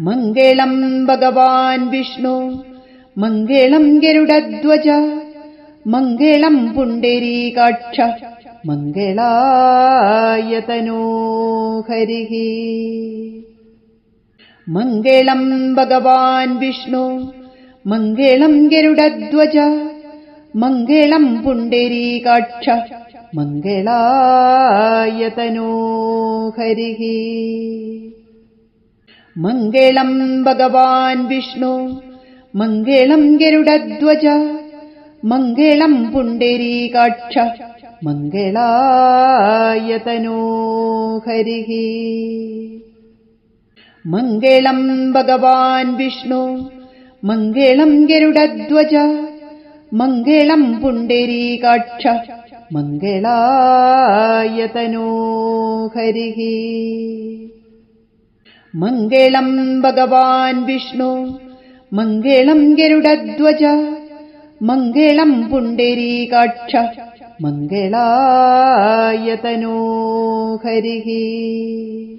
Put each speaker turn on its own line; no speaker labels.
മംഗളം ഭഗവാൻ വിഷ്ണു മംഗളം ഗരുഡധ്വജ മംഗളം പുണ്ഡരീകാക്ഷ മംഗളായതനോ ഹരിഃ. മംഗളം ഭഗവാൻ വിഷ്ണു മംഗളം ഗരുഡധ്വജ മംഗളം പുണ്ഡരീകാക്ഷ മംഗളായതനോ ഹരിഃ. മംഗളം ഭഗവാൻ വിഷ്ണു മംഗളം ഗരുഡധ്വജ മംഗളം പുണ്ഡരീകാക്ഷ മംഗളായതനോ ഹരിഃ. മംഗളം ഭഗവാൻ വിഷ്ണു മംഗളം ഗരുഡധ്വജ മംഗളം പുണ്ഡരീകാക്ഷ മംഗളായതനോ ഹരിഃ. മംഗളം ഭഗവാൻ വിഷ്ണു മംഗളം ഗരുഡധ്വജ മംഗളം പുണ്ഡരീകാക്ഷ മംഗളായതനോ ഹരിഃ.